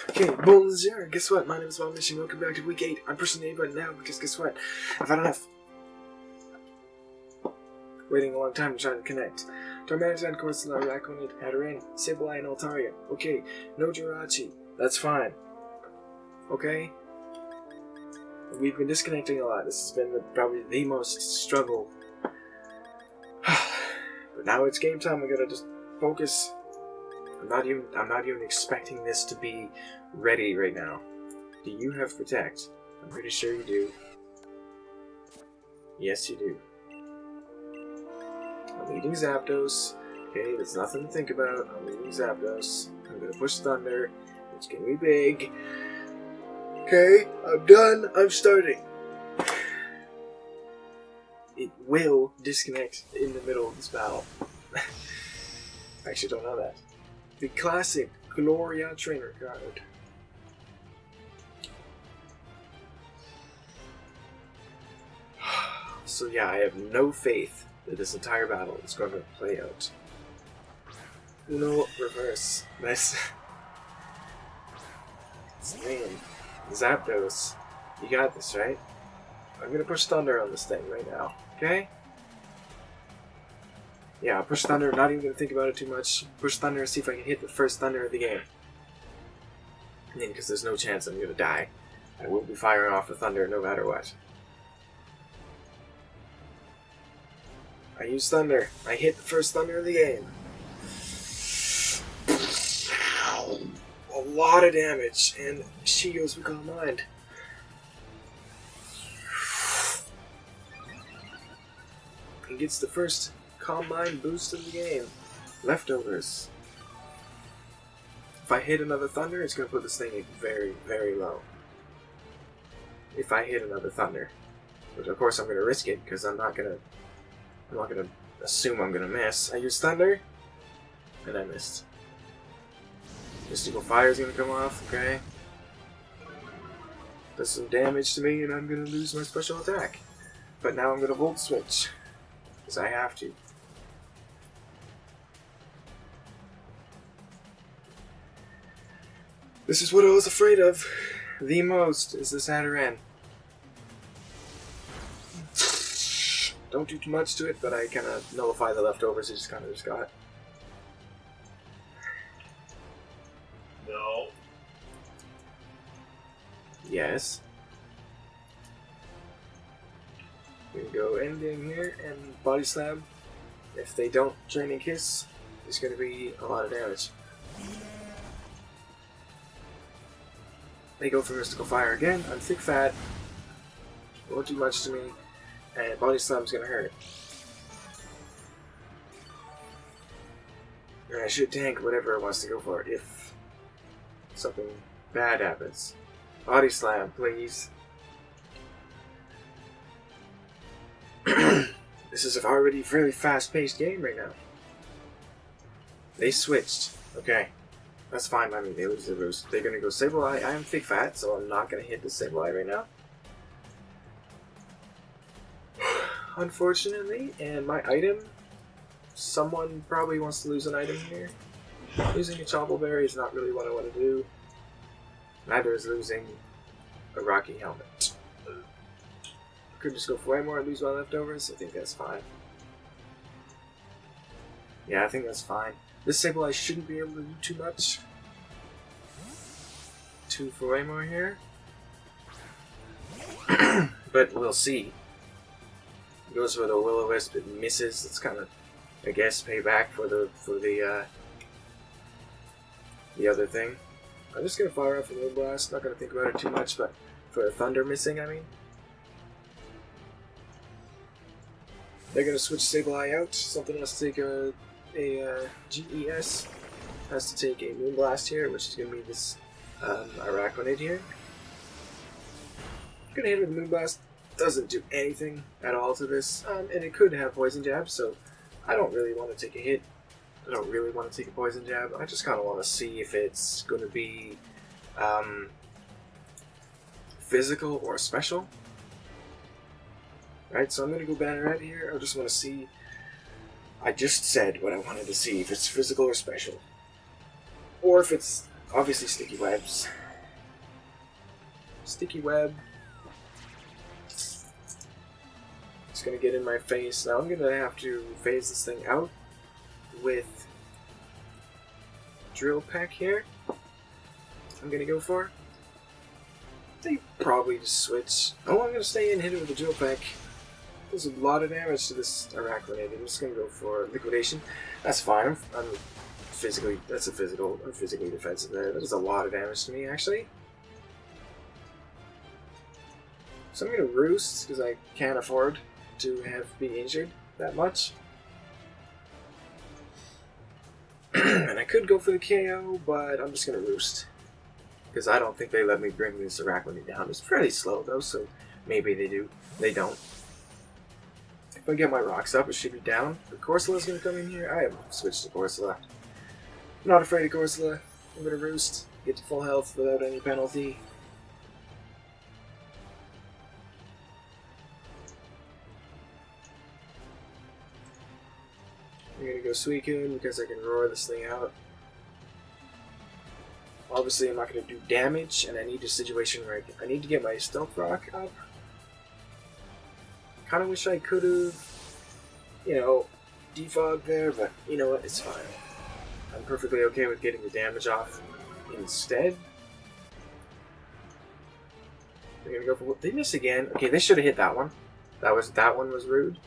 Okay, Bonjour. Guess what? My name is Bob Mission. Welcome back to week 8. I'm pushing the A button now because guess what? I've had enough. Waiting a long time to try to connect. Tormented course in Araconid, Heere, Sableye, and Altaria. Okay, no Jirachi. That's fine. Okay? We've been disconnecting a lot. This has been probably the most struggle. But now it's game time. We gotta just focus. I'm not even expecting this to be ready right now. Do you have Protect? I'm pretty sure you do. Yes, you do. I'm leading Zapdos. Okay, there's nothing to think about. I'm leading Zapdos. I'm gonna push Thunder. It's gonna be big. Okay, I'm done. I'm starting. It will disconnect in the middle of this battle. I actually don't know that. The classic Gloria trainer card. So yeah, I have no faith that this entire battle is going to play out. Uno reverse. Nice. Man, Zapdos, you got this, right? I'm gonna push Thunder on this thing right now, okay? Yeah, I'll push Thunder, not even gonna think about it too much. Push Thunder and see if I can hit the first Thunder of the game. And then, because there's no chance I'm gonna die, I will be firing off the Thunder no matter what. I use Thunder. I hit the first Thunder of the game. A lot of damage, and she goes with Calm Mind. And gets the first Calm Mind boost of the game. Leftovers. If I hit another Thunder, it's going to put this thing very, very low. If I hit another Thunder. Which of course I'm going to risk it, because I'm not going to assume I'm going to miss. I use Thunder, and I missed. Mystical Fire is going to come off, okay. Does some damage to me, and I'm going to lose my special attack. But now I'm going to Volt Switch. Because I have to. This is what I was afraid of the most, is this Heere. Don't do too much to it, but I kind of nullify the leftovers I just got. No. Yes. We go ending here and Body Slam. If they don't Training Kiss, there's going to be a lot of damage. They go for Mystical Fire again. I'm thick fat. Won't do much to me. And Body Slam's going to hurt. And I should tank whatever it wants to go for if something bad happens. Body Slam, please. This is an already fairly fast-paced game right now. They switched. Okay. That's fine by me. They lose the boost. They're going to go Sableye. I am thick fat, so I'm not going to hit the Sableye right now. Unfortunately, and my item, someone probably wants to lose an item here. Losing a Chompel Berry is not really what I want to do. Neither is losing a Rocky Helmet. Could just go for way more and lose my leftovers. I think that's fine. Yeah, I think that's fine. This Sableye shouldn't be able to do too much. 2 for way more here. But we'll see. Goes for the Will-O-Wisp, it misses. It's kind of, I guess, payback for the other thing. I'm just gonna fire off a Moonblast. Not gonna think about it too much, but for the Thunder missing, I mean. They're gonna switch Sableye out. Something has to take a GES. Has to take a Moonblast here, which is gonna be this Araconid here. Gonna hit it with a Moonblast. Doesn't do anything at all to this, and it could have Poison Jab, so I don't really want to take a hit. I don't really want to take a Poison Jab. I just kind of want to see if it's going to be physical or special. Right, so I'm going to go Banneret here. I just want to see. I just said what I wanted to see, if it's physical or special. Or if it's Obviously sticky webs. Sticky web. It's gonna get in my face. Now I'm gonna have to phase this thing out with drill peck here. I'm gonna go for. They probably just switch. Oh, I'm gonna stay in, hit it with the drill peck. There's a lot of damage to this arachnid. I'm just gonna go for liquidation. That's fine. I'm physically. That's a physical. I'm physically defensive there. That is a lot of damage to me, actually. So I'm gonna roost because I can't afford to be injured that much. And I could go for the KO, but I'm just gonna roost. Because I don't think they let me bring this arachnid down. It's fairly slow though, so maybe they do. They don't. If I get my rocks up, it should be down. The Corsola gonna come in here. I have switched to Corsola. I'm not afraid of Corsola. I'm gonna roost, get to full health without any penalty. I'm gonna go Suicune because I can roar this thing out. Obviously, I'm not going to do damage, and I need a situation where I need to get my Stealth Rock up. Kind of wish I could have, you know, defogged there, but you know what, it's fine. I'm perfectly okay with getting the damage off instead. They're going to go for... They miss again. Okay, they should have hit that one. That one was rude.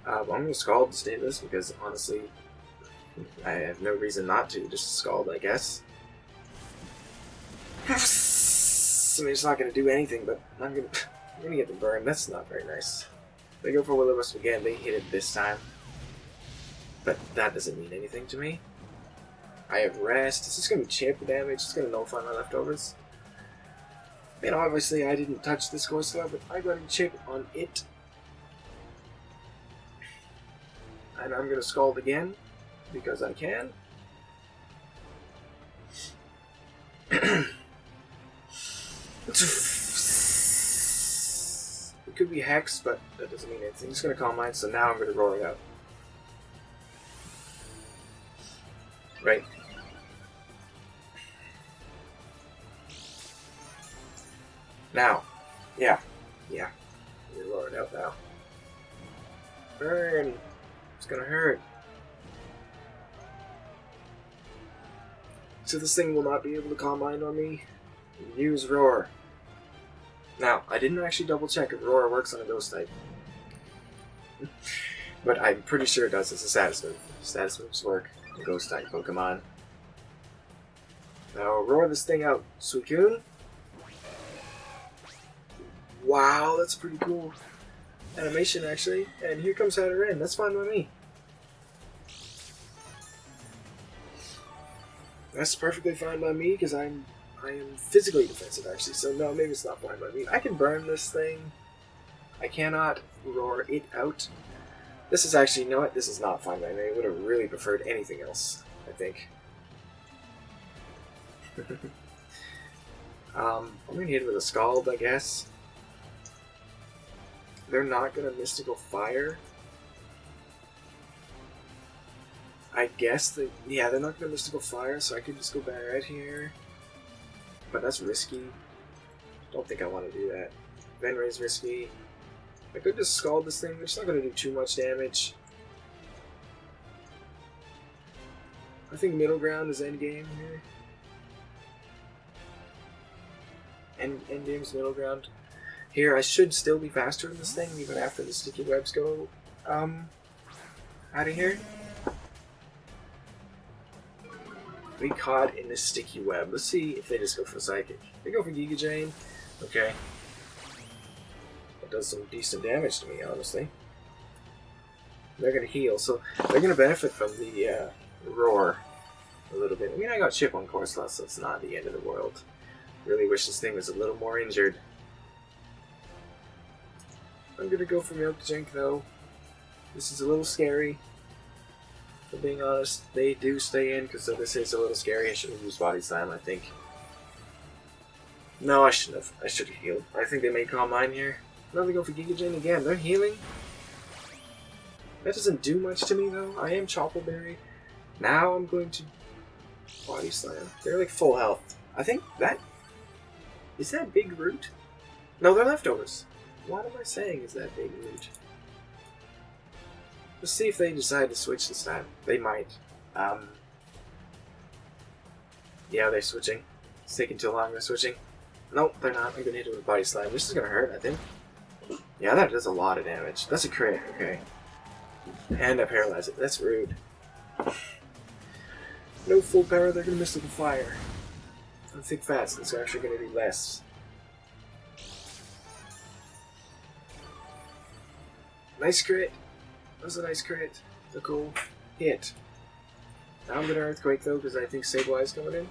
I'm going to Scald to stay this, because honestly, I have no reason not to. Just Scald, I guess. I mean, it's not going to do anything, but I'm going to get the burn. That's not very nice. They go for Will-O-Wisp again. They hit it this time. But that doesn't mean anything to me. I have rest. It's just going to be chip damage. It's going to nullify my leftovers. And obviously I didn't touch this Corsola, but I got a chip on it. And I'm going to Scald again, because I can. It could be Hex, but that doesn't mean anything. I'm just going to Calm Mind, so now I'm going to roll it out. Right. Now. Yeah. Yeah. I'm going to roll it out now. Burn. It's going to hurt. So this thing will not be able to Calm Mind on me. Use Roar. Now, I didn't actually double check if Roar works on a Ghost type. But I'm pretty sure it does. It's a status move. Status moves work on Ghost type Pokemon. Now, roar this thing out. Suicune. Wow, that's pretty cool animation, actually. And here comes Heere. That's fine by me. That's perfectly fine by me, because I am physically defensive, actually, so no, maybe it's not fine by me. I can burn this thing. I cannot roar it out. This is actually, you know what, this is not fine by me. I would have really preferred anything else, I think. I'm going to hit it with a Scald, I guess. They're not going to Mystical Fire. I guess yeah, they're not going to Mystical Fire, so I could just go back right here. But that's risky. Don't think I want to do that. Venray's risky. I could just Scald this thing, but it's not going to do too much damage. I think middle ground is endgame here. Endgame's middle ground. Here, I should still be faster in this thing, even after the sticky webs go out of here. We caught in the sticky web. Let's see if they just go for Psychic. They go for Giga Drain. Okay. That does some decent damage to me, honestly. They're going to heal, so they're going to benefit from the Roar a little bit. I mean, I got Chip on Corsola, so it's not the end of the world. Really wish this thing was a little more injured. I'm going to go for Milk Drink, though. This is a little scary. For being honest, they do stay in, because this is a little scary. I should have used Body Slam, I think. No, I shouldn't have. I should have healed. I think they may Calm Mind here. Now they go for Giga Drain again. They're healing. That doesn't do much to me, though. I am Choppleberry. Now I'm going to Body slam. They're like full health. I think that... Is that big root? No, they're leftovers. What am I saying is that big root? Let's see if they decide to switch this time. They might. Yeah, they're switching. It's taking too long, they're switching. Nope, they're not. I'm gonna hit it with body slam. This is gonna hurt, I think. Yeah, that does a lot of damage. That's a crit, okay. And I paralyze it. That's rude. No full power, they're gonna miss with the fire. I think fast, it's actually gonna do less. Nice crit. That was a nice crit. It's a cool hit. Now I'm gonna Earthquake though, because I think Sableye's coming in.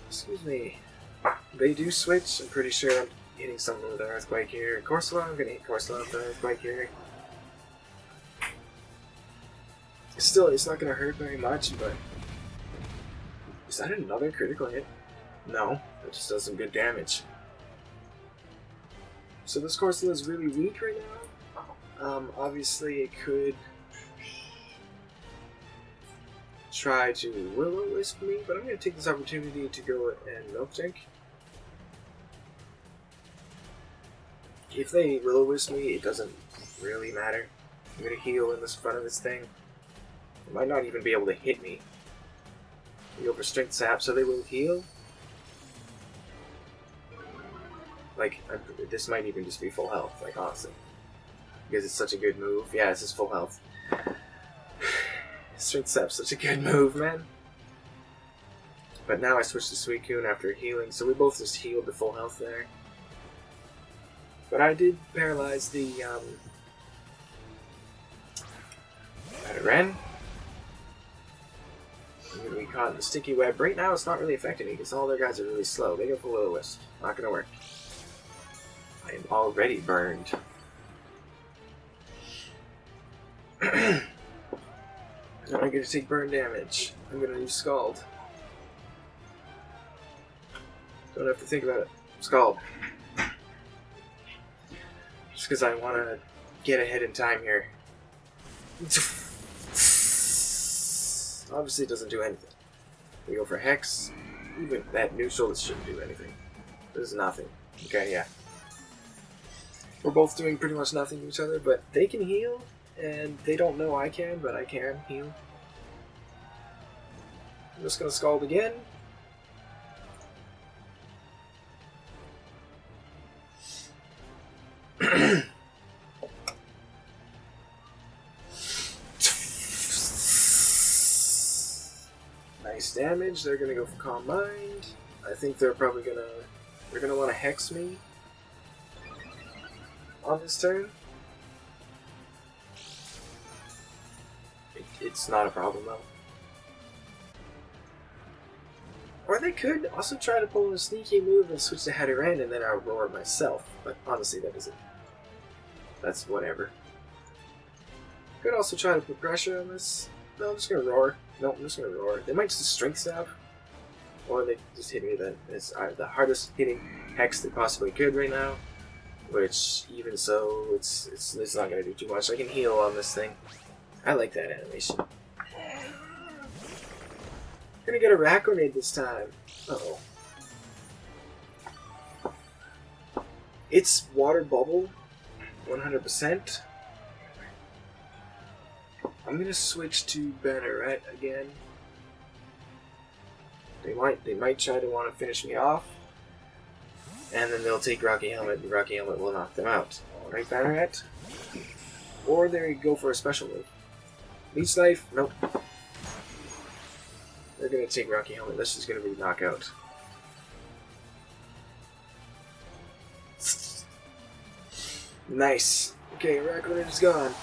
Excuse me. They do switch. I'm pretty sure I'm hitting something with an Earthquake here. Corsola, I'm gonna hit Corsola with an Earthquake here. Still, it's not gonna hurt very much, but... Is that another critical hit? No, that just does some good damage. So this Corsola is really weak right now. Obviously it could try to Will-O-Wisp me, but I'm going to take this opportunity to go and Milk Drink. If they Will-O-Wisp me, it doesn't really matter. I'm going to heal in this front of this thing. They might not even be able to hit me. We go for Strength Sap, so they will heal. Like, this might even just be full health, like, honestly. Because it's such a good move. Yeah, this is full health. Strength Sap's such a good move, man. But now I switched to Suicune after healing, so we both just healed to full health there. But I did paralyze the, Ren. I'm gonna be caught in the Sticky Web. Right now it's not really affecting me, because all their guys are really slow. They go for Will-O-Wisp. Not gonna work. I am already burned. I'm gonna take burn damage. I'm gonna use Scald. Don't have to think about it. Scald. Just because I want to get ahead in time here. Obviously it doesn't do anything. We go for Hex. Even that neutral, it shouldn't do anything. This is nothing. Okay, yeah. We're both doing pretty much nothing to each other, but they can heal, and they don't know I can, but I can heal. I'm just gonna Scald again. Nice damage. They're gonna go for Calm Mind. I think they're probably gonna want to Hex me on this turn. It's not a problem though. Or they could also try to pull a sneaky move and switch to Heere, and then I'll roar myself. But honestly, that's whatever. Could also try to put pressure on this. No, I'm just gonna roar. No, I'm just gonna roar. They might just Strength Stab, or they just hit me. Then it's the hardest hitting Hex they possibly could right now. Which, even so, it's not gonna do too much. I can heal on this thing. I like that animation. Gonna get a Raccoonade this time. Uh-oh. It's Water Bubble, 100%. I'm gonna switch to Banneret again. They might try to want to finish me off. And then they'll take Rocky Helmet, and Rocky Helmet will knock them out. Alright, Banneret? Or they go for a special move. Leech Life? Nope. They're gonna take Rocky Helmet. This is gonna be knockout. Nice. Okay, Raccoonade is gone.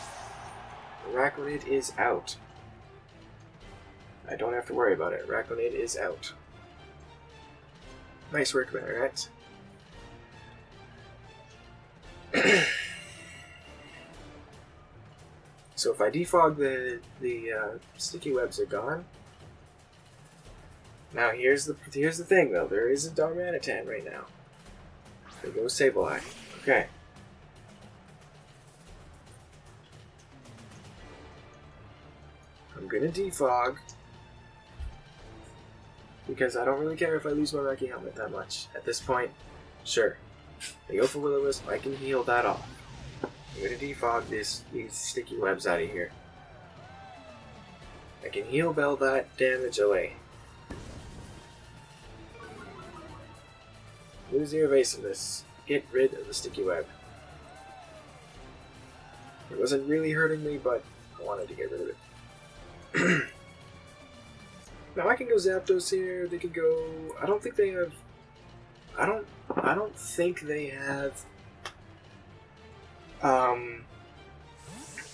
Raccoonade is out. I don't have to worry about it. Raccoonade is out. Nice work, Banneret. So if I defog the sticky webs are gone. Now here's the thing though. There is a Darmanitan right now. There goes Sableye. Okay. gonna defog. Because I don't really care if I lose my Rocky Helmet that much. At this point, sure. They go for Will-O-Wisp, I can heal that off. I'm gonna defog these sticky webs out of here. I can heal Bell that damage away. Lose your evasiveness. Get rid of the sticky web. It wasn't really hurting me, but I wanted to get rid of it. Now I can go Zapdos here. They could go. I don't think they have. I don't think they have.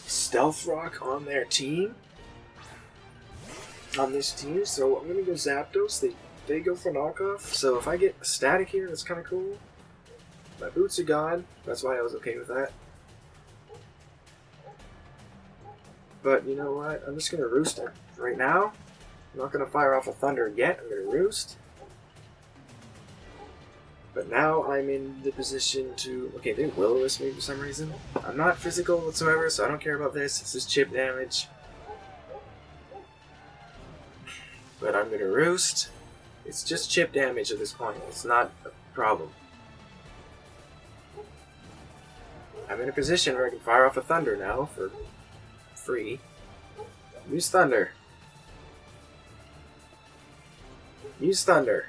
Stealth Rock on their team. On this team, so I'm gonna go Zapdos. They go for knockoff. So if I get a static here, that's kind of cool. My boots are gone. That's why I was okay with that. But you know what? I'm just gonna roost her right now. I'm not gonna fire off a thunder yet. I'm gonna roost. But now I'm in the position to. Okay, they Will-O-Wisp me for some reason. I'm not physical whatsoever, so I don't care about this. This is chip damage. But I'm gonna roost. It's just chip damage at this point. It's not a problem. I'm in a position where I can fire off a thunder now for free. Use thunder. Use thunder.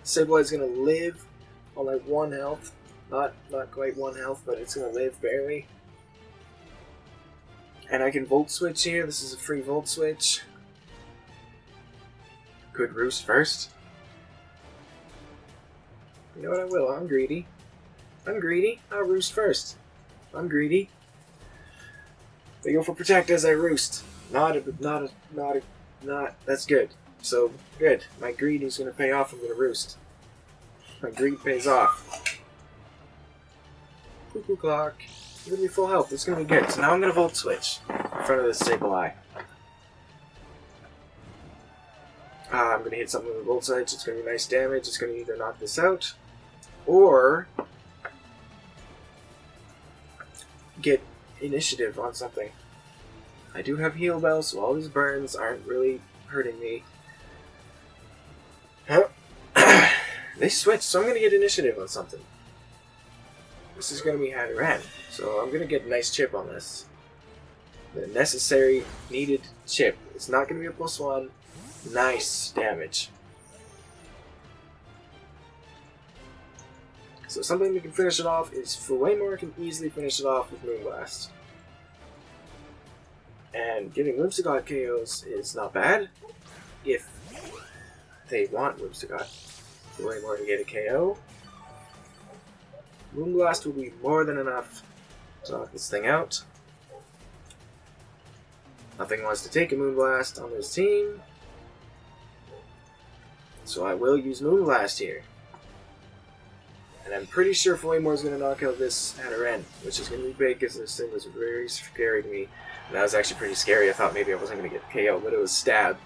Sableye is gonna live on like 1 health. Not quite 1 health, but it's gonna live barely. And I can Volt Switch here. This is a free Volt Switch. Could roost first. You know what, I will. I'm greedy. I'm greedy. I'll roost first. I'm greedy. They go for Protect as I roost. That's good. So, good. My greed is going to pay off. I'm going to roost. My greed pays off. Cuckoo clock. I'm going to be full health. It's going to be good. So now I'm going to Volt Switch in front of this Sableye. I'm going to hit something with a Volt Switch. It's going to be nice damage. It's going to either knock this out or get initiative on something. I do have Heal Bell, so all these burns aren't really hurting me. They switched, so I'm going to get initiative on something. This is going to be Heere, so I'm going to get a nice chip on this. The necessary, needed chip. It's not going to be a +1. Nice damage. So something we can finish it off is Waymore can easily finish it off with Moonblast. And giving Whimsicott KOs is not bad if they want Whimsicott. Waymore to get a KO. Moonblast will be more than enough to knock this thing out. Nothing wants to take a Moonblast on this team. So I will use Moonblast here. And I'm pretty sure Waymore is going to knock out this Heere, which is going to be big because this thing was very scary to me. And that was actually pretty scary. I thought maybe I wasn't going to get KO, but it was Stab,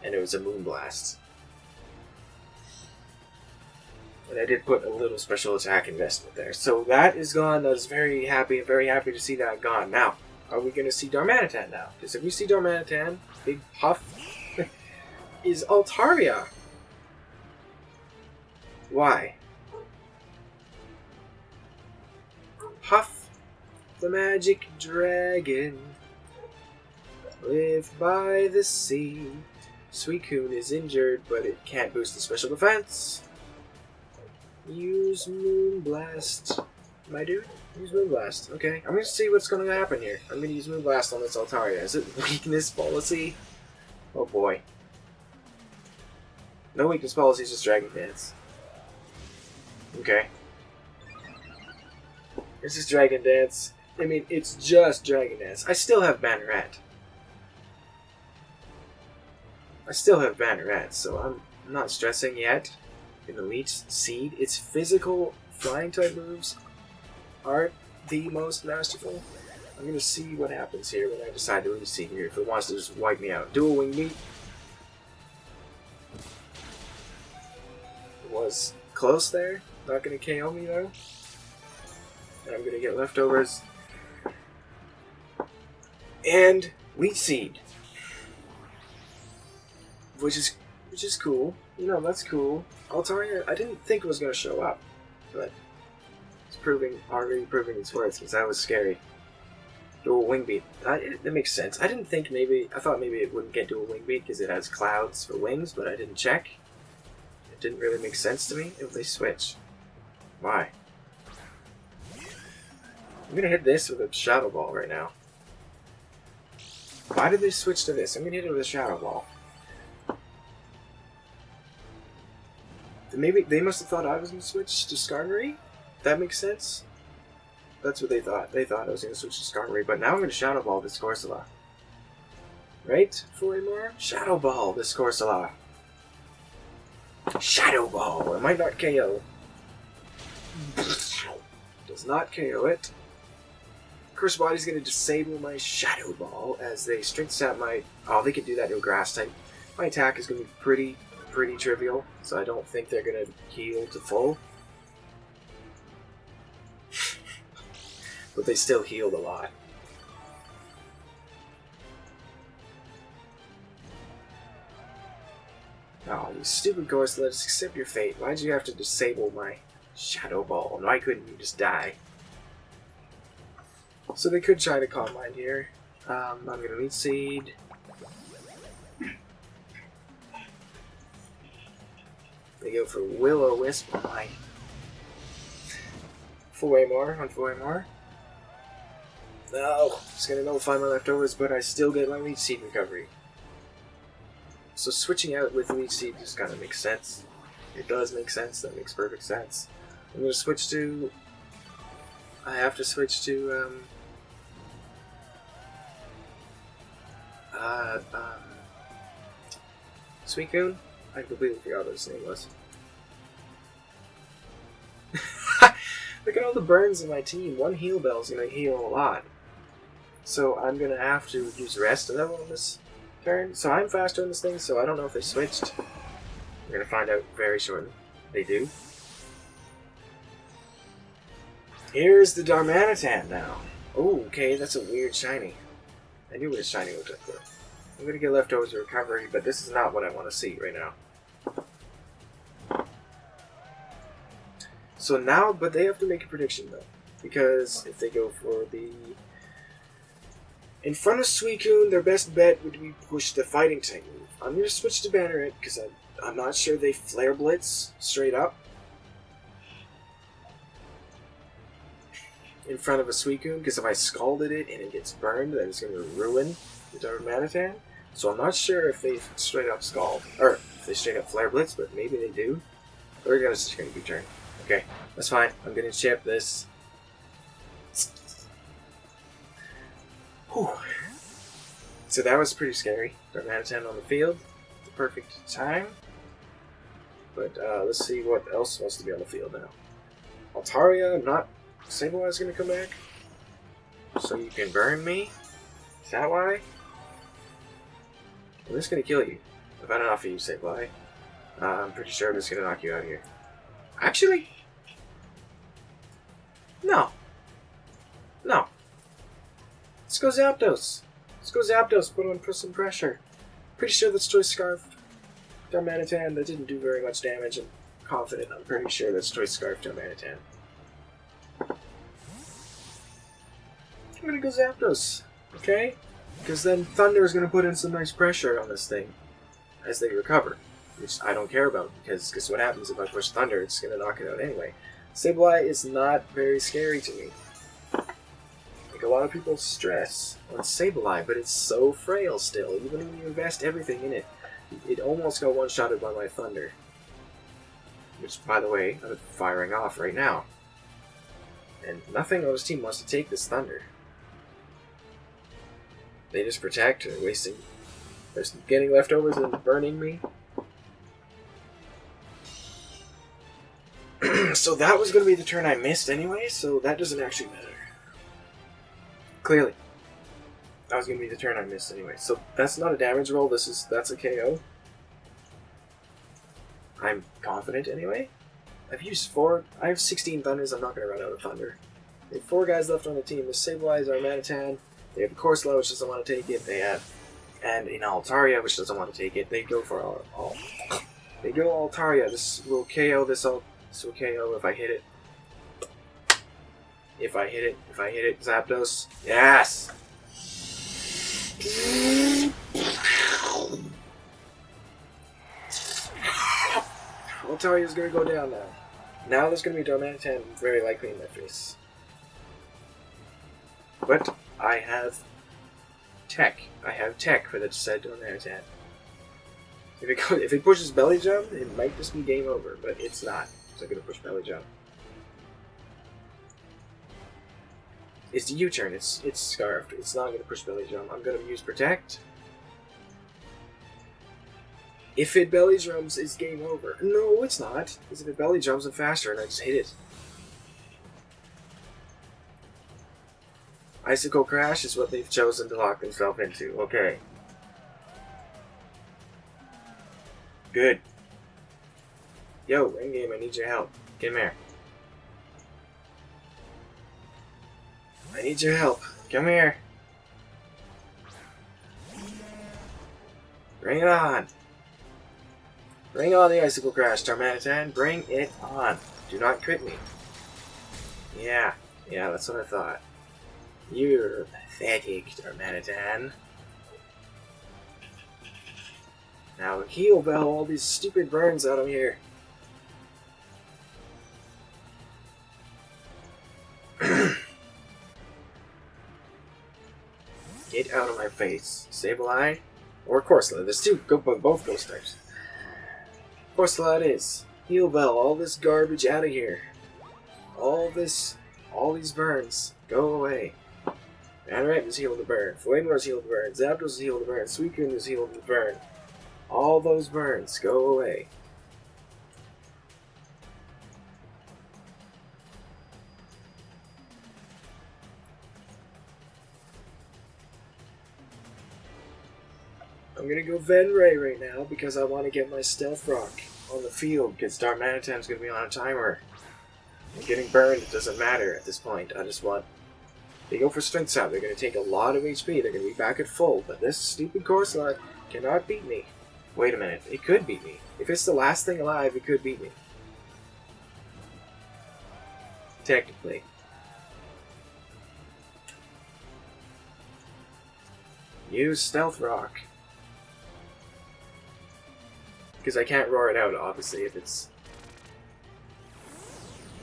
and it was a Moonblast. And I did put a little special attack investment there. So that is gone. I was very happy to see that gone. Now, are we going to see Darmanitan now? Because if we see Darmanitan, Big Puff, is Altaria. Why? Puff, the magic dragon, live by the sea. Suicune is injured, but it can't boost the special defense. Use Moonblast. Am I doing? Use Moonblast. Okay, I'm going to see what's going to happen here. I'm going to use Moonblast on this Altaria. Is it weakness policy? Oh boy. No weakness policy, just Dragon Dance. Okay. This is Dragon Dance. I mean, it's just Dragon Dance. I still have Banneret. So I'm not stressing yet. In Elite Seed, its physical flying type moves aren't the most masterful. I'm going to see what happens here when I decide to Elite Seed here, if it wants to just wipe me out. Dual Wing Meat. It was close there. Not going to KO me though. And I'm gonna get leftovers. And Wheat Seed. Which is cool. You know, that's cool. Altaria, I didn't think it was gonna show up. But it's already proving its worth, because that was scary. Dual Wing Beat. That makes sense. I thought maybe it wouldn't get Dual Wing Beat because it has clouds for wings, but I didn't check. It didn't really make sense to me if they switch. Why? I'm gonna hit this with a Shadow Ball right now. Why did they switch to this? I'm gonna hit it with a Shadow Ball. Maybe they must have thought I was gonna switch to Skarmory? That makes sense? That's what they thought. They thought I was gonna switch to Skarmory, but now I'm gonna Shadow Ball this Corsola. Right? For more? Shadow Ball this Corsola. Shadow Ball! It might not KO. Does not KO it. Curse Body's going to disable my Shadow Ball as they strength stat my... Oh, they can do that to a Grass type. My attack is going to be pretty trivial, so I don't think they're going to heal to full. But they still healed a lot. Oh, you stupid Ghost, let us accept your fate. Why'd you have to disable my Shadow Ball? Why couldn't you just die? So they could try to Calm Mind here. I'm gonna Wheat Seed. They go for Will-O-Wisp on my Full Waymore on Full Waymore. No, it's gonna nullify my leftovers, but I still get my Wheat Seed recovery. So switching out with Wheat Seed just kind of makes sense. It does make sense. That makes perfect sense. I'm going to switch to... I have to switch to... Suicune? I completely forgot what his name was. Look at all the burns in my team. One heal bell is going to heal a lot. So I'm going to have to use Rest and on this turn. So I'm faster on this thing, so I don't know if they switched. We're going to find out very shortly. They do. Here's the Darmanitan now. Oh, okay, that's a weird shiny. I knew what a shiny looked like. I'm going to get leftovers to recovery, but this is not what I want to see right now. So now, but they have to make a prediction though. Because if they go for the... In front of Suicune, their best bet would be push the Fighting type move. I'm going to switch to Banneret because I'm not sure they Flare Blitz straight up. In front of a Suicune, because if I scalded it and it gets burned, then it's going to ruin the Darmanitan. So I'm not sure if they straight up Scald, or if they straight up Flare Blitz, but maybe they do. We're just going to be turn. Okay, that's fine. I'm going to chip this. Whew. So that was pretty scary. Darmanitan on the field. The perfect time. But let's see what else wants to be on the field now. Altaria, not... Sableye's gonna come back? So you can burn me? Is that why? I'm just gonna kill you. If I don't offer you Sableye. I'm pretty sure I'm just gonna knock you out here. Actually... No. No. Let's go Zapdos. Let's go Zapdos, put some pressure. Pretty sure that's Choice Scarf. Darmanitan, that didn't do very much damage. I'm confident, I'm pretty sure that's Choice Scarf Darmanitan. I'm gonna go Zapdos, okay? Because then Thunder is gonna put in some nice pressure on this thing as they recover, which I don't care about because what happens if I push Thunder? It's gonna knock it out anyway. Sableye is not very scary to me. Like a lot of people stress on Sableye, but it's so frail still. Even when you invest everything in it, it almost got one-shotted by my Thunder, which, by the way, I'm firing off right now. And nothing on his team wants to take this Thunder. They just protect, they're wasting... They're getting leftovers and burning me. So that was going to be the turn I missed anyway, so that doesn't actually matter. Clearly. That was going to be the turn I missed anyway. So that's not a damage roll, that's a KO. I'm confident anyway. I have 16 Thunders, I'm not going to run out of Thunder. They have 4 guys left on the team. They stabilize our Manitan. They have Corsola, which doesn't want to take it. They have and Altaria, which doesn't want to take it. They go for all. They go Altaria. This will KO this all. This will KO if I hit it. If I hit it, Zapdos. Yes! Altaria's gonna go down now. Now there's gonna be Darmanitan very likely in my face. But I have tech. I have tech for the said Darmanitan. If it pushes Belly Jump, it might just be game over, but it's not. It's not gonna push Belly Jump. It's the U-turn. It's Scarfed. It's not gonna push Belly Jump. I'm gonna use Protect. If it belly jumps, it's game over. No, it's not. Because if it belly jumps, I'm faster and I just hit it. Icicle Crash is what they've chosen to lock themselves into. Okay. Good. Yo, in-game, I need your help. Get in here. I need your help. Come here. Bring it on. Bring on the Icicle Crash, Darmanitan. Bring it on. Do not crit me. Yeah, that's what I thought. You're pathetic, Darmanitan. Now heal Bell all these stupid burns out of here. Get out of my face. Sableye or Corsola. There's two. Both ghost types. Corsola it is. Heal Bell, all this garbage out of here. All these burns, go away. Manrap is healed the burn. Flamor is healed the burn. Zapdos is healed the burn. Suicune is healed the burn. All those burns, go away. I'm gonna go Venray right now because I want to get my Stealth Rock on the field because Darmanitan's gonna be on a timer. And getting burned, it doesn't matter at this point. I just want... They go for Strength Sap. They're gonna take a lot of HP. They're gonna be back at full. But this stupid Corsola cannot beat me. Wait a minute. It could beat me. If it's the last thing alive, it could beat me. Technically. Use Stealth Rock. Because I can't roar it out, obviously, if it's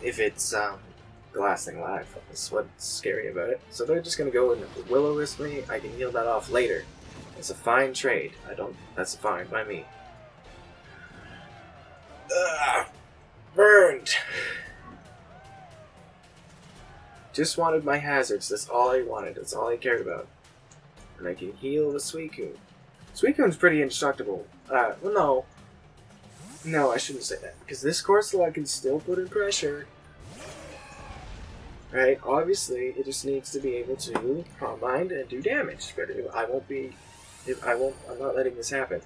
the last thing alive. That's what's scary about it. So they're just gonna go and Will-O-Wisp me. I can heal that off later. It's a fine trade. That's fine by me. Ugh, burned. Just wanted my hazards. That's all I wanted. That's all I cared about. And I can heal the Suicune. Suicune's pretty indestructible. Well, no. No, I shouldn't say that. Because this Corsola can still put in pressure. Right? Obviously, it just needs to be able to Calm Mind and do damage. But I'm not letting this happen.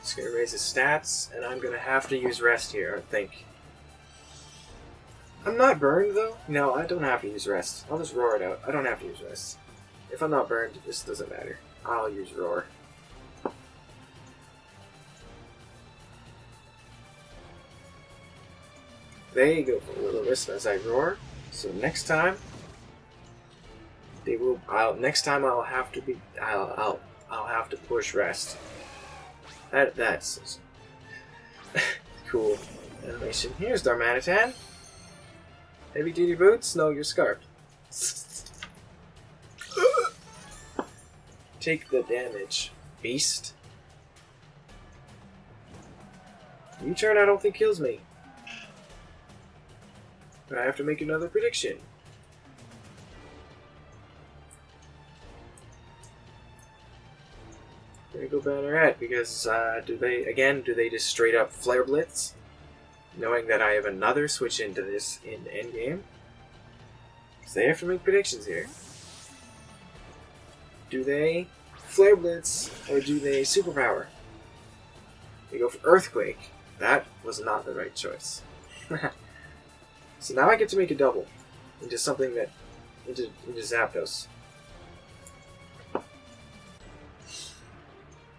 Just gonna raise his stats, and I'm gonna have to use Rest here, I think. I'm not burned, though. No, I don't have to use Rest. I'll just roar it out. I don't have to use Rest. If I'm not burned, this doesn't matter. I'll use Roar. They go for Will-O-Wisp as I roar. So next time, they will. I'll have to be. I'll have to push Rest. That's cool animation. Here's Darmanitan. Heavy duty boots? No, you're scarfed. Take the damage, beast. U-turn I don't think kills me. But I have to make another prediction. I'm gonna go Bannerette because do they just straight up Flare Blitz? Knowing that I have another switch into this in endgame? Because they have to make predictions here. Do they Flare Blitz or do they Superpower? They go for Earthquake. That was not the right choice. So now I get to make a double into something that into Zapdos.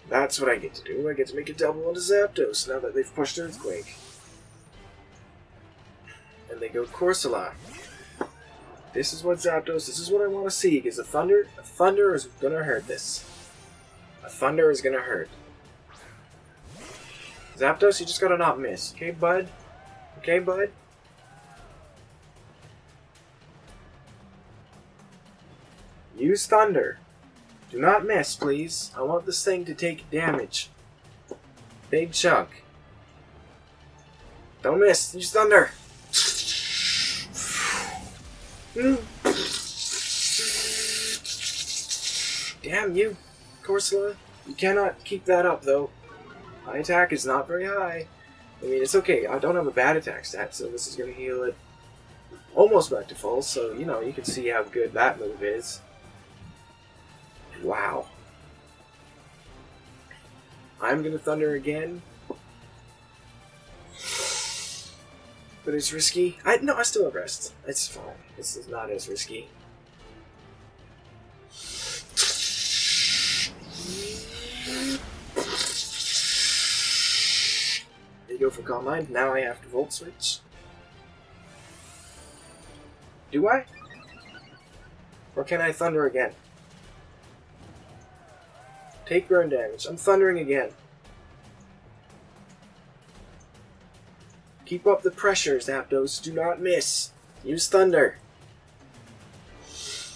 That's what I get to do. I get to make a double into Zapdos now that they've pushed Earthquake. And they go Corsola. This is what Zapdos, this is what I want to see, because a Thunder is gonna hurt this. A Thunder is gonna hurt. Zapdos, you just gotta not miss. Okay, bud? Okay, bud? Use Thunder. Do not miss, please. I want this thing to take damage. Big chunk. Don't miss. Use Thunder. Damn you, Corsola. You cannot keep that up, though. My attack is not very high. I mean, it's okay. I don't have a bad attack stat, so this is going to heal it almost back to full, so, you know, you can see how good that move is. Wow. I'm going to Thunder again. But it's risky. No, I still have rest. It's fine. This is not as risky. There you go for Calm Mind. Now I have to Volt Switch. Do I? Or can I Thunder again? Take burn damage. I'm Thundering again. Keep up the pressure, Zapdos. Do not miss. Use Thunder.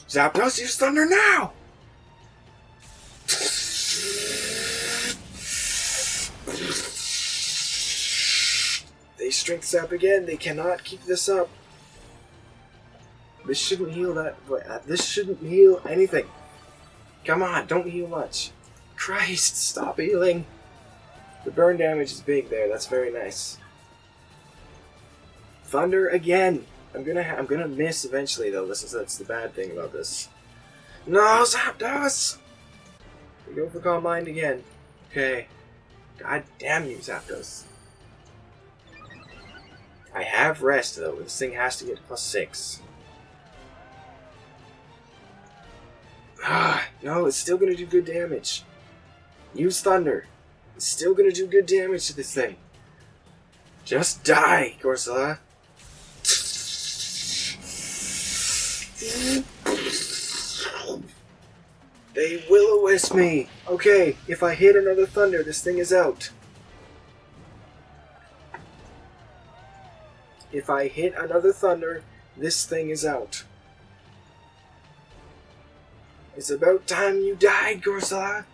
Zapdos, use Thunder now! They Strength Zap again. They cannot keep this up. This shouldn't heal that. This shouldn't heal anything. Come on, don't heal much. Christ, stop healing. The burn damage is big there. That's very nice. Thunder again. I'm gonna miss eventually though. That's the bad thing about this. No, Zapdos. We go for Calm Mind again. Okay. God damn you, Zapdos. I have rest though. This thing has to get +6. No, it's still gonna do good damage. Use Thunder. It's still gonna do good damage to this thing. Just die, Corsola. They will-o-wisp me. Okay, if I hit another Thunder, this thing is out. If I hit another Thunder, this thing is out. It's about time you died, Corsola.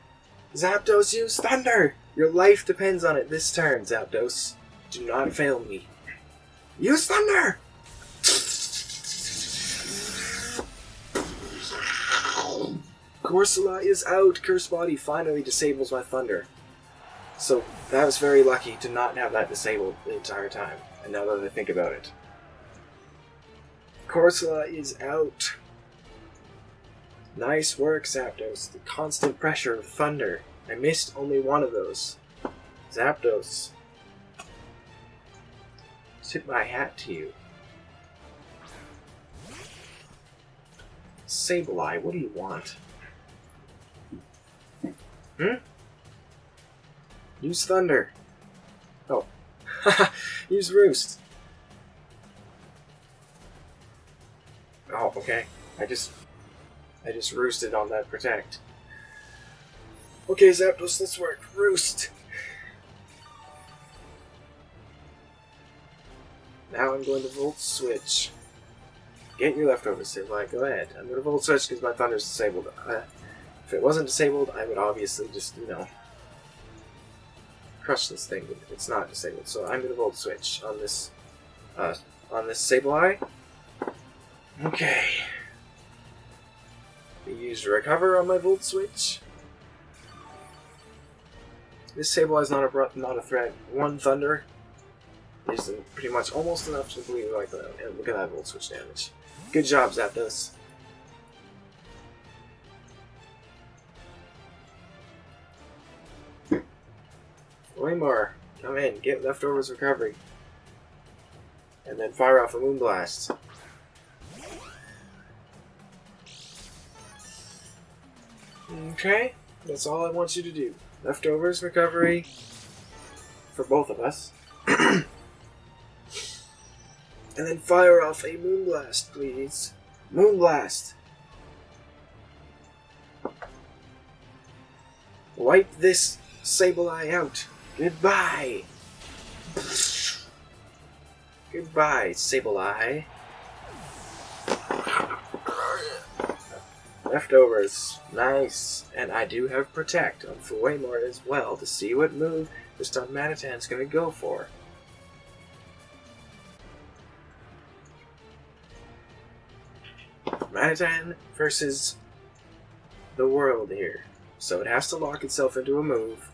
Zapdos, use Thunder. Your life depends on it this turn, Zapdos. Do not fail me. Use Thunder! Corsola is out. Curse Body finally disables my Thunder. So that was very lucky to not have that disabled the entire time. And now that I think about it. Corsola is out. Nice work, Zapdos. The constant pressure of Thunder. I missed only one of those. Zapdos. Tip my hat to you. Sableye, what do you want? Use Thunder. Oh. Use Roost. Oh, okay. I just roosted on that Protect. Okay, Zapdos, let's work. Roost. Now I'm going to Volt Switch. Get your leftovers, Sableye. Go ahead. I'm going to Volt Switch because my Thunder's disabled. If it wasn't disabled, I would obviously just, crush this thing, but it's not disabled. So I'm going to Volt Switch on this Sableye. Okay. We used Recover on my Volt Switch. This Sableye is not a threat. One Thunder is pretty much almost enough to completely wipe it out. And look at that Volt Switch damage. Good job, Zapdos. Waymar, come in. Get Leftovers Recovery. And then fire off a Moonblast. Okay, that's all I want you to do. Leftovers, recovery, for both of us. And then fire off a Moonblast, please. Moonblast! Wipe this Sableye out. Goodbye! Goodbye, Sableye. Leftovers. Nice. And I do have Protect on Fuwaymore as well to see what move this Darmanitan's going to go for. Darmanitan versus the world here. So it has to lock itself into a move.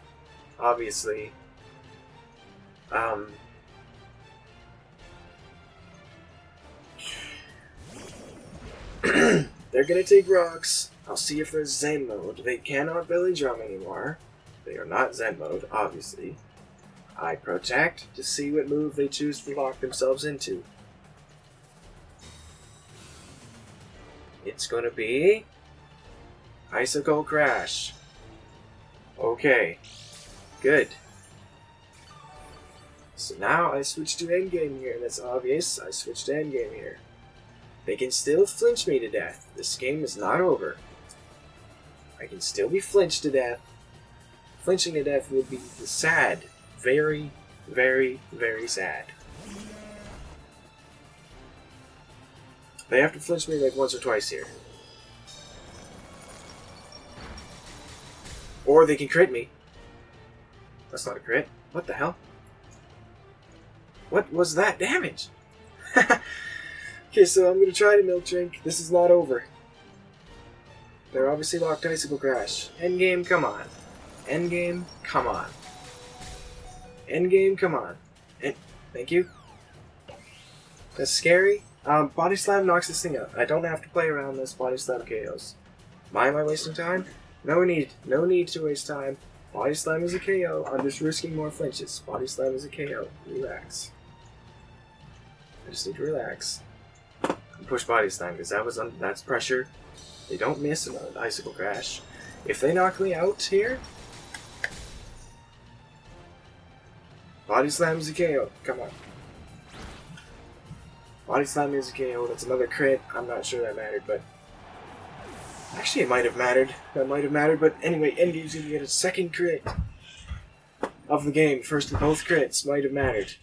Obviously. They're gonna take rocks. I'll see if they're Zen mode. They cannot belly drum anymore. They are not Zen mode, obviously. I Protect to see what move they choose to lock themselves into. It's gonna be Icicle Crash. Okay. Good. So now I switch to endgame here. That's obvious. I switch to endgame here. They can still flinch me to death. This game is not over. I can still be flinched to death. Flinching to death would be sad. Very, very, very sad. They have to flinch me like once or twice here. Or they can crit me. That's not a crit. What the hell? What was that damage? Okay, so I'm going to try to Milk Drink. This is not over. They're obviously locked Icicle Crash. Endgame, come on. Endgame, come on. Endgame, come on. Thank you. That's scary. Body Slam knocks this thing out. I don't have to play around this. Body Slam KOs. Why am I wasting time? No need. No need to waste time. Body Slam is a KO. I'm just risking more flinches. Body Slam is a KO. Relax. I just need to relax. And push Body Slam because that's pressure. They don't miss an Icicle Crash. If they knock me out here, Body Slam is a KO. Come on. Body Slam is a KO. That's another crit. I'm not sure that mattered, but actually it might have mattered. That might have mattered, but anyway, Endgame's gonna get a second crit of the game. First of both crits might have mattered.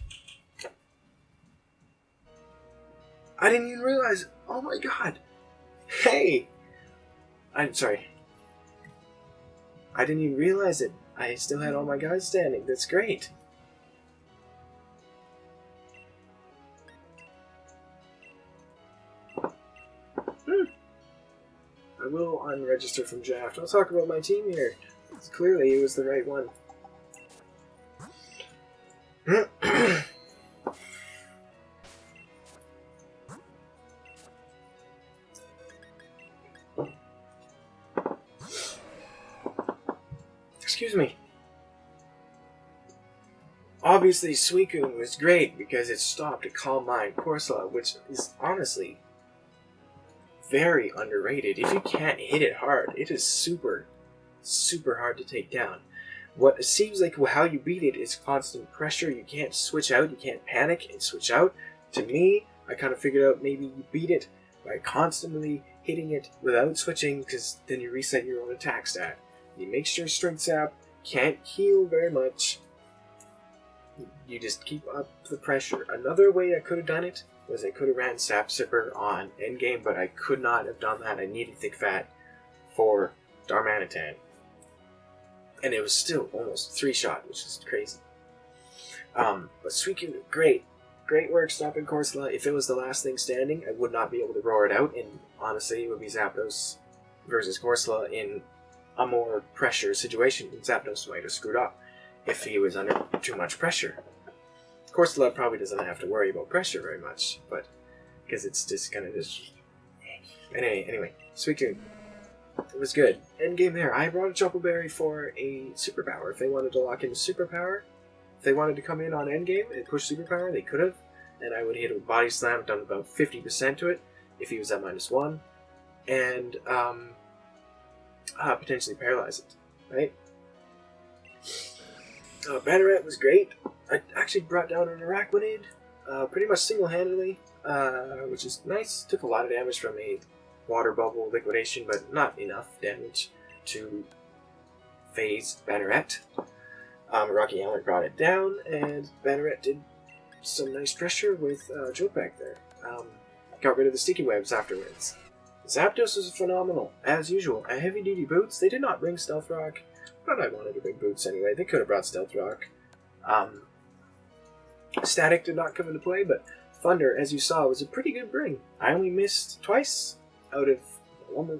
I didn't even realize. Oh my god. Hey! I'm sorry. I didn't even realize it. I still had all my guys standing. That's great. I will unregister from draft. I'll talk about my team here. Clearly, it was the right one. Excuse me. Obviously, Suicune was great because it stopped a Calm Mind Corsola, which is honestly very underrated. If you can't hit it hard, it is super, super hard to take down. What seems like how you beat it is constant pressure. You can't switch out, you can't panic and switch out. To me, I kind of figured out maybe you beat it by constantly hitting it without switching, because then you reset your own attack stat. You make sure Strength Sap can't heal very much. You just keep up the pressure. Another way I could have done it was I could have ran Sap Sipper on endgame, but I could not have done that. I needed Thick Fat for Darmanitan. And it was still almost 3-shot, which is crazy. But Suicune, great. Great work stopping Corsola. If it was the last thing standing, I would not be able to roar it out, and honestly, it would be Zapdos versus Corsola in a more pressure situation. Zapdos might have screwed up if he was under too much pressure. Corsola probably doesn't have to worry about pressure very much, but because it's just kind of just... Anyway, Suicune. It was good. Endgame there. I brought a Choco Berry for a superpower. If they wanted to lock in superpower, if they wanted to come in on endgame and push superpower, they could have. and I would hit with Body Slam, done about 50% to it if he was at -1, and potentially paralyze it, right? Banneret was great. I actually brought down an Araquanid pretty much single-handedly, which is nice. Took a lot of damage from a water bubble liquidation, but not enough damage to phase Banneret. Rocky Helmet brought it down, and Banneret did some nice pressure with Joltback there. Got rid of the sticky webs afterwards. Zapdos was phenomenal, as usual. At Heavy Duty Boots, they did not bring Stealth Rock, but I wanted to bring Boots anyway. They could have brought Stealth Rock. Static did not come into play, but Thunder, as you saw, was a pretty good bring. I only missed twice out of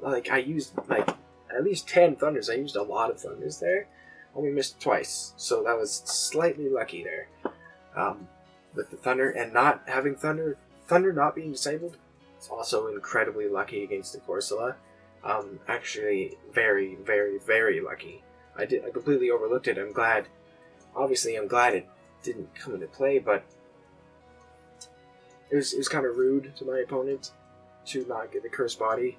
I used at least 10 Thunders. I used a lot of Thunders there. Only missed twice, so that was slightly lucky there. With the Thunder, and not having Thunder not being disabled, it's also incredibly lucky against the Corsola. Actually, very, very, very lucky. I completely overlooked it. I'm glad it didn't come into play, but it was kind of rude to my opponent to not get the Curse Body.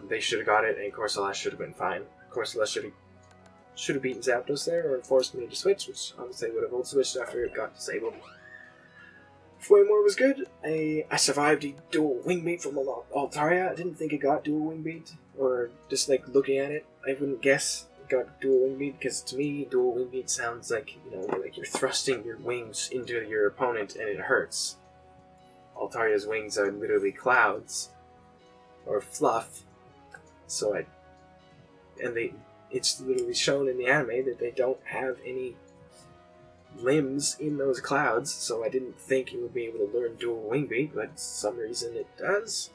They should have got it, and Corsola should have been fine. Corsola should have beaten Zapdos there, or forced me to switch, which obviously would have ult switched after it got disabled. Flaymore was good. I survived a dual wing beat from Altaria. I didn't think it got dual wing beat, or just like looking at it, I wouldn't guess it got dual wing beat, because to me, dual wing beat sounds like, like you're thrusting your wings into your opponent and it hurts. Altaria's wings are literally clouds, or fluff, it's literally shown in the anime that they don't have any limbs in those clouds, so I didn't think it would be able to learn dual wing beat, but for some reason it does.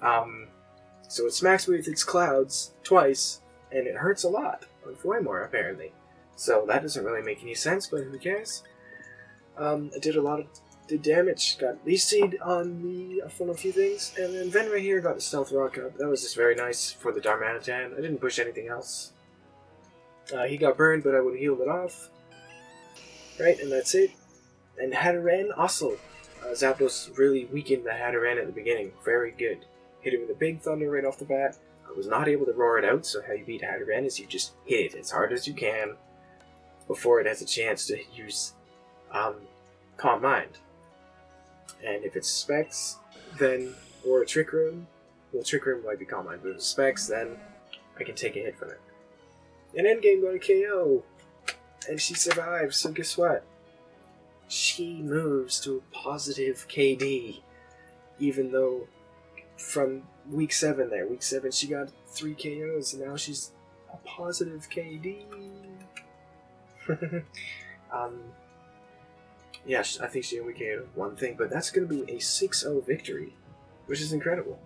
So it smacks me with its clouds twice, and it hurts a lot on Flaymore, apparently. So that doesn't really make any sense, but who cares? I did damage, got Leaf Seed on a few things, and then Venray here got the Stealth Rock up. That was just very nice for the Darmanitan. I didn't push anything else. He got burned, but I would have healed it off. Right, and that's it. And Hatterene also. Zapdos really weakened the Hatterene at the beginning. Very good. Hit it with a big Thunder right off the bat. I was not able to roar it out, so how you beat Hatterene is you just hit it as hard as you can before it has a chance to use Calm Mind. And if it's Specs, then, or a Trick Room, well, Trick Room might be Calm Mind, but if it's Specs, then I can take a hit from it. And Endgame got a KO! And she survives, so guess what? She moves to a positive KD, even though from week 7 she got 3 KOs, and now she's a positive KD. Yeah, I think she only KO'd one thing, but that's going to be a 6-0 victory, which is incredible.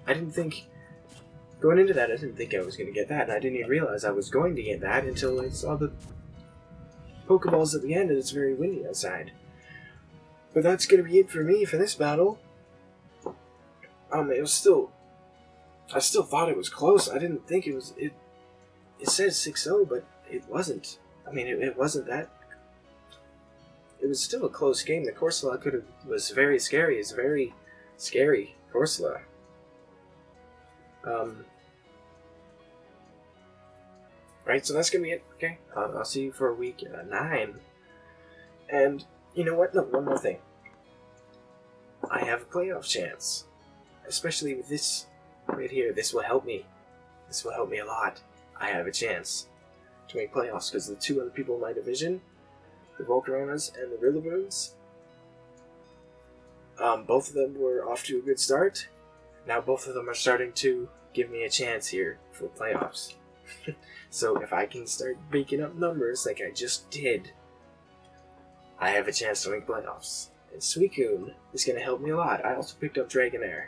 Going into that, I didn't think I was going to get that, and I didn't even realize I was going to get that until I saw the Pokeballs at the end, and it's very windy outside. But that's going to be it for me for this battle. I still thought it was close. I didn't think it was. It says 6-0, but it wasn't. I mean, it wasn't that. It was still a close game. The Corsola was very scary. It's very scary Corsola. Right, so that's gonna be it. Okay, I'll see you for week 9. And you know what? No, one more thing. I have a playoff chance, especially with this right here. This will help me. This will help me a lot. I have a chance to make playoffs because the 2 other people in my division, the Volcaronas and the Rillaboos, both of them were off to a good start. Now both of them are starting to give me a chance here for playoffs. So if I can start making up numbers like I just did, I have a chance to make playoffs. And Suicune is going to help me a lot. I also picked up Dragonair.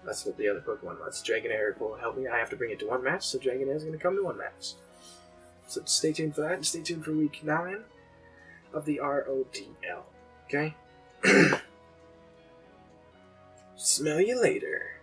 That's what the other Pokemon was. Dragonair will help me. I have to bring it to 1 match, so Dragonair is going to come to 1 match. So stay tuned for that, and stay tuned for week 9 of the RoDL. Okay? Smell you later.